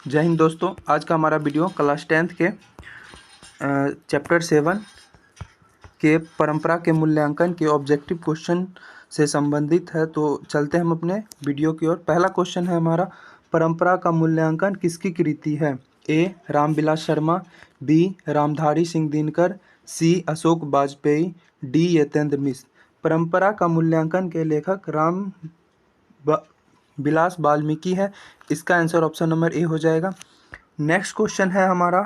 जय हिंद दोस्तों। आज का हमारा वीडियो क्लास 10th के चैप्टर 7 के परंपरा के मूल्यांकन के ऑब्जेक्टिव क्वेश्चन से संबंधित है। तो चलते हैं हम अपने वीडियो की ओर। पहला क्वेश्चन है हमारा, परंपरा का मूल्यांकन किसकी कृति है? ए रामविलास शर्मा, बी रामधारी सिंह दिनकर, सी अशोक वाजपेयी, डी यतेंद्र मिश्र। परंपरा का मूल्यांकन के लेखक विलास वाल्मीकि है। इसका आंसर ऑप्शन नंबर ए हो जाएगा। नेक्स्ट क्वेश्चन है हमारा,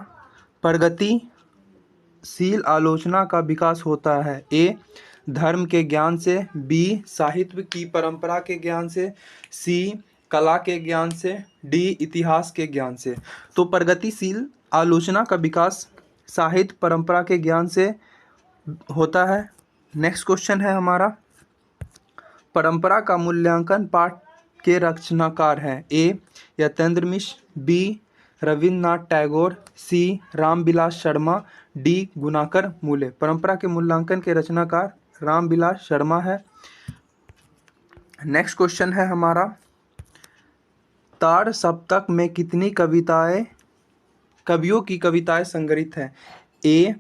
प्रगतिशील आलोचना का विकास होता है? ए धर्म के ज्ञान से, बी साहित्य की परंपरा के ज्ञान से, सी कला के ज्ञान से, डी इतिहास के ज्ञान से। तो प्रगतिशील आलोचना का विकास साहित्य परंपरा के ज्ञान से होता है। नेक्स्ट क्वेश्चन है हमारा, परंपरा का मूल्यांकन पाठ के रचनाकार हैं? ए यतेंद्र मिश्र, बी रविन्द्रनाथ टैगोर, सी रामविलास शर्मा, डी गुणाकर मूले। परंपरा के मूल्यांकन के रचनाकार रामविलास शर्मा है। नेक्स्ट क्वेश्चन है हमारा, ताड़ सप्तक में कितनी कवियों की कविताएं संग्रहित हैं? ए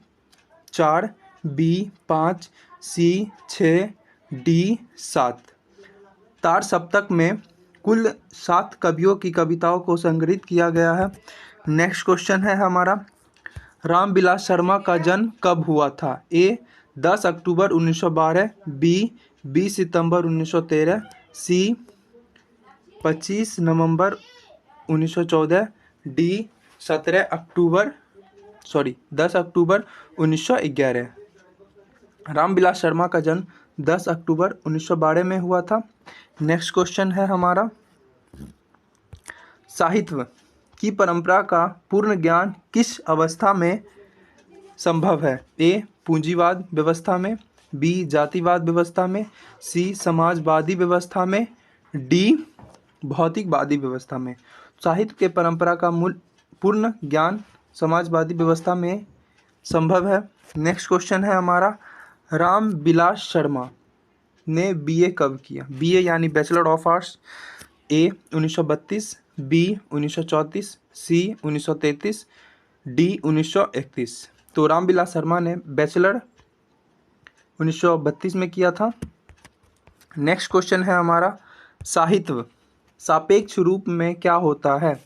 4, बी 5, सी 6, डी 7। ताड़ सप्तक में कुल 7 कवियों की कविताओं को संग्रहित किया गया है। नेक्स्ट क्वेश्चन है हमारा, रामविलास शर्मा का जन्म कब हुआ था? ए 10 अक्टूबर 1912, बी 20 सितंबर 1913, सी 25 नवंबर 1914, डी 10 अक्टूबर 1911। रामविलास शर्मा का जन्म 10 अक्टूबर 1912 में हुआ था। नेक्स्ट क्वेश्चन है हमारा, साहित्य की परंपरा का पूर्ण ज्ञान किस अवस्था में संभव है? ए पूंजीवाद व्यवस्था में, बी जातिवाद व्यवस्था में, सी समाजवादी व्यवस्था में, डी भौतिकवादी व्यवस्था में। साहित्य के परंपरा का पूर्ण ज्ञान समाजवादी व्यवस्था में संभव है। नेक्स्ट क्वेश्चन है हमारा, रामविलास शर्मा ने बीए कब किया? बीए यानी bachelor of arts. A 1932, B 1934, C 1933, D 1931। तो रामविलास शर्मा ने बैचलर 1932 में किया था। नेक्स्ट क्वेश्चन है हमारा, साहित्य सापेक्ष रूप में क्या होता है?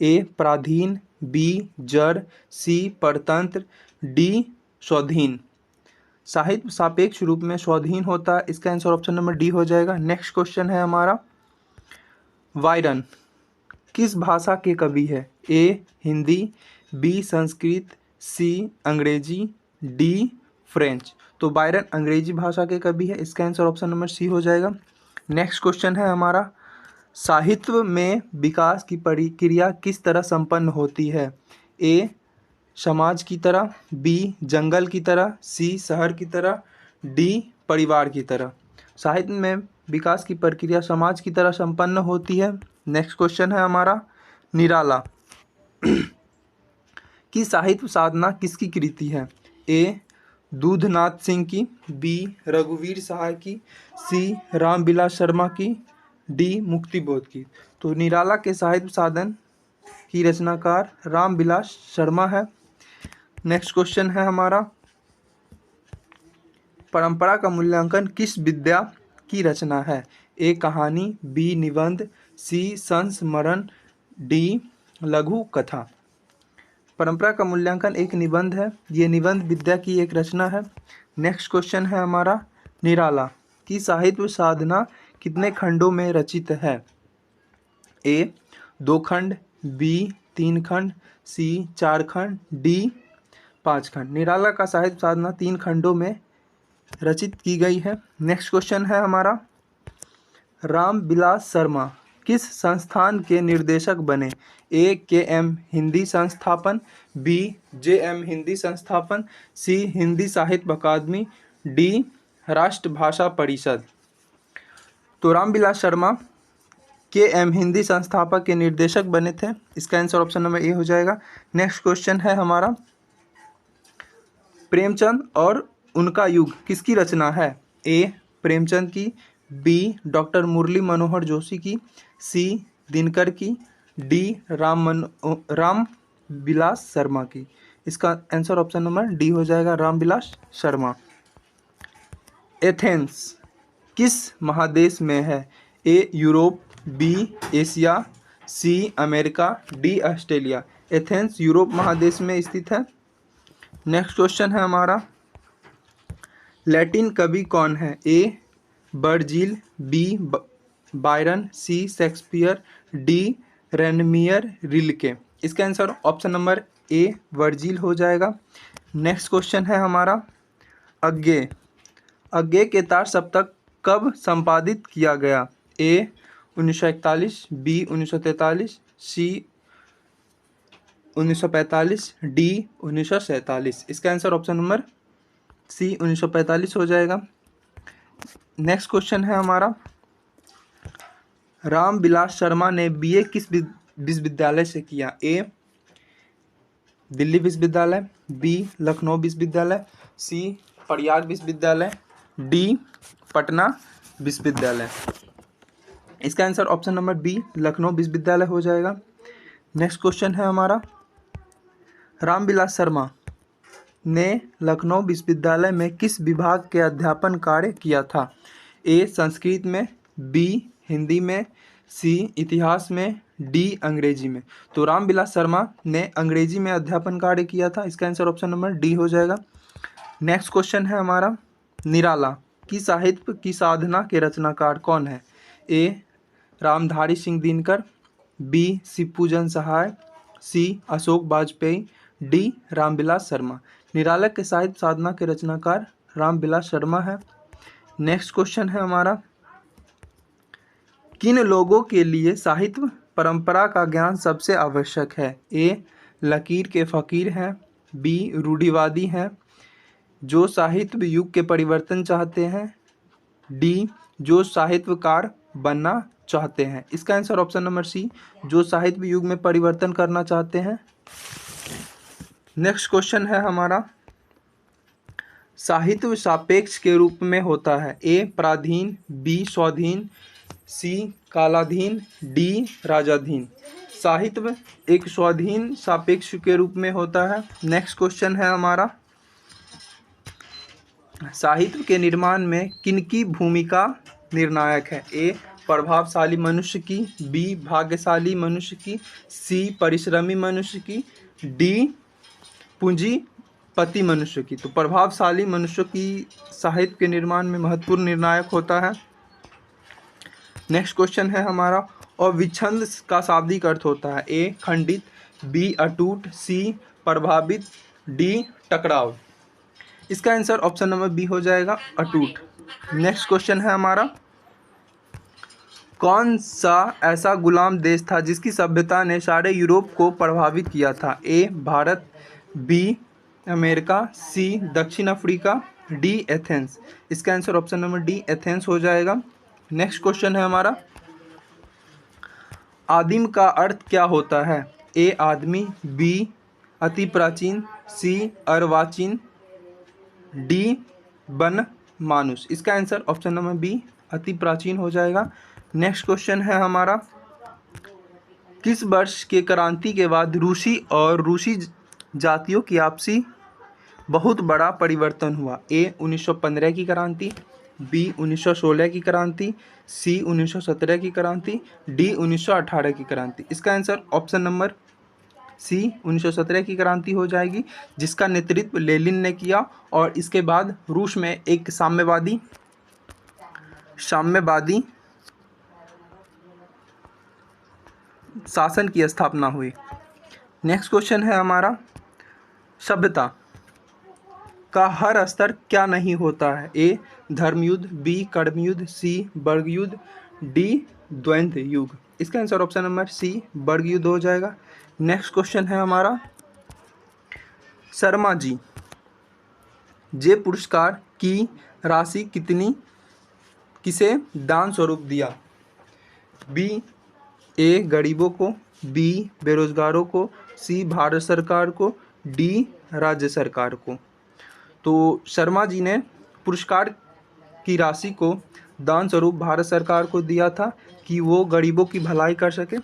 ए पराधीन, बी जड़, सी परतंत्र, डी स्वाधीन। साहित्य सापेक्ष रूप में स्वाधीन होता है। इसका आंसर ऑप्शन नंबर डी हो जाएगा। नेक्स्ट क्वेश्चन है हमारा, वायरन किस भाषा के कवि है? ए हिंदी, बी संस्कृत, सी अंग्रेजी, डी फ्रेंच। तो बायरन अंग्रेजी भाषा के कवि है। इसका आंसर ऑप्शन नंबर सी हो जाएगा। नेक्स्ट क्वेश्चन है हमारा, साहित्य में विकास की प्रक्रिया किस तरह संपन्न होती है? ए समाज की तरह, बी जंगल की तरह, सी शहर की तरह, डी परिवार की तरह। साहित्य में विकास की प्रक्रिया समाज की तरह संपन्न होती है। नेक्स्ट क्वेश्चन है हमारा, निराला की साहित्य साधना किसकी कृति है? ए दूधनाथ सिंह की, बी रघुवीर सहाय की, सी रामविलास शर्मा की, डी मुक्तिबोध की। तो निराला के साहित्य साधन की रचनाकार रामविलास शर्मा है। नेक्स्ट क्वेश्चन है हमारा, परंपरा का मूल्यांकन किस विद्या की रचना है? ए कहानी, बी निबंध, सी संस्मरण, डी लघु कथा। परंपरा का मूल्यांकन एक निबंध है। ये निबंध विद्या की एक रचना है। नेक्स्ट क्वेश्चन है हमारा, निराला की साहित्य साधना कितने खंडों में रचित है? ए 2 खंड, बी 3 खंड, सी 4 खंड, डी 5 खंड। निराला का साहित्य साधना 3 खंडों में रचित की गई है। नेक्स्ट क्वेश्चन है हमारा, रामविलास शर्मा किस संस्थान के निर्देशक बने? ए KM हिंदी संस्थापन, बी JM हिंदी संस्थापन, सी हिंदी साहित्य अकादमी, डी राष्ट्रभाषा परिषद। तो रामविलास शर्मा KM हिंदी संस्थापक के निर्देशक बने थे। इसका आंसर ऑप्शन नंबर ए हो जाएगा। नेक्स्ट क्वेश्चन है हमारा, प्रेमचंद और उनका युग किसकी रचना है? ए प्रेमचंद की, बी डॉक्टर मुरली मनोहर जोशी की, सी दिनकर की, डी राम विलास शर्मा की। इसका आंसर ऑप्शन नंबर डी हो जाएगा, रामविलास शर्मा। एथेंस किस महादेश में है? A Europe, B Asia, C America, D Australia. Athens Europe महादेश में स्थित है। नेक्स्ट क्वेश्चन है हमारा, लैटिन कवि कौन है? ए वर्जिल, बी बायरन, सी शेक्सपियर, डी रेनमियर रिल्के। इसका answer option number A Virgil हो जाएगा। नेक्स्ट क्वेश्चन है हमारा, अज्ञे अज्ञे के तार सप्तक कब संपादित किया गया? ए 1941, बी 1943, सी 1945, डी 1947। इसका आंसर ऑप्शन नंबर सी 1945 हो जाएगा। नेक्स्ट क्वेश्चन है हमारा, रामविलास शर्मा ने बीए किस विश्वविद्यालय से किया? ए दिल्ली विश्वविद्यालय, बी लखनऊ विश्वविद्यालय, सी प्रयाग विश्वविद्यालय, डी पटना विश्वविद्यालय। इसका answer option number B Lucknow विश्वविद्यालय हो जाएगा। नेक्स्ट क्वेश्चन है हमारा, रामविलास शर्मा ने लखनऊ विश्वविद्यालय में किस विभाग के अध्यापन कार्य किया था? ए संस्कृत में, बी हिंदी में, सी इतिहास में, डी अंग्रेजी में। तो रामविलास शर्मा ने अंग्रेजी में अध्यापन कार्य किया था। इसका आंसर ऑप्शन नंबर डी हो जाएगा। नेक्स्ट क्वेश्चन है हमारा, निराला की साहित्य की साधना के रचनाकार कौन है? ए रामधारी सिंह दिनकर, बी शिवपूजन सहाय, सी अशोक वाजपेयी, डी रामविलास शर्मा। निराला के साहित्य साधना के रचनाकार रामविलास शर्मा है। नेक्स्ट क्वेश्चन है हमारा, किन लोगों के लिए साहित्य परंपरा का ज्ञान सबसे आवश्यक है? ए लकीर के फकीर हैं, बी रूढ़िवादी हैं, जो साहित्य युग के परिवर्तन चाहते हैं, डी जो साहित्यकार बनना चाहते हैं। इसका आंसर ऑप्शन नंबर सी जो साहित्य युग में परिवर्तन करना चाहते हैं। नेक्स्ट क्वेश्चन है हमारा, साहित्य सापेक्ष के रूप में होता है? ए पराधीन, बी स्वाधीन, सी कालाधीन, डी राजाधीन। साहित्य एक स्वाधीन सापेक्ष के रूप में होता है। नेक्स्ट क्वेश्चन है हमारा, साहित्य के निर्माण में किनकी भूमिका निर्णायक है? ए प्रभावशाली मनुष्य की, बी भाग्यशाली मनुष्य की, सी परिश्रमी मनुष्य की, डी पूंजीपति मनुष्य की। तो प्रभावशाली मनुष्य की साहित्य के निर्माण में महत्वपूर्ण निर्णायक होता है। नेक्स्ट क्वेश्चन है हमारा, अविच्छिन्न का शाब्दिक अर्थ होता है? ए खंडित, बी अटूट, सी प्रभावित, डी टकराव। इसका आंसर ऑप्शन नंबर बी हो जाएगा, अटूट। नेक्स्ट क्वेश्चन है हमारा, कौन सा ऐसा गुलाम देश था जिसकी सभ्यता ने सारे यूरोप को प्रभावित किया था? ए भारत, बी अमेरिका, सी दक्षिण अफ्रीका, डी एथेंस। इसका answer option number D Athens हो जाएगा। नेक्स्ट क्वेश्चन है हमारा, आदिम का अर्थ क्या होता है? ए आदमी, बी अति प्राचीन, सी अर्वाचीन, डी वन मानुष। इसका आंसर ऑप्शन नंबर बी अति प्राचीन हो जाएगा। नेक्स्ट क्वेश्चन है हमारा, किस वर्ष के क्रांति के बाद रूसी और रूसी जातियों की आपसी बहुत बड़ा परिवर्तन हुआ? ए 1915 की क्रांति, बी 1916 की क्रांति, सी 1917 की क्रांति, डी 1918 की क्रांति। इसका आंसर ऑप्शन नंबर सी 1917 की क्रांति हो जाएगी, जिसका नेतृत्व लेनिन ने किया और इसके बाद रूस में एक साम्यवादी शासन की स्थापना हुई। नेक्स्ट क्वेश्चन है हमारा, सभ्यता का हर स्तर क्या नहीं होता है? ए धर्मयुद्ध, बी कर्मयुद्ध, सी वर्ग युद्ध, डी द्वंद्व युग। इसका आंसर ऑप्शन नंबर सी वर्ग युद्ध हो जाएगा। नेक्स्ट क्वेश्चन है हमारा, शर्मा जी जे पुरस्कार की राशि किसे दान स्वरूप दिया? बी ए गरीबों को, बी बेरोजगारों को, सी भारत सरकार को, डी राज्य सरकार को। तो शर्मा जी ने पुरस्कार की राशि को दान स्वरूप भारत सरकार को दिया था कि वो गरीबों की भलाई कर सके।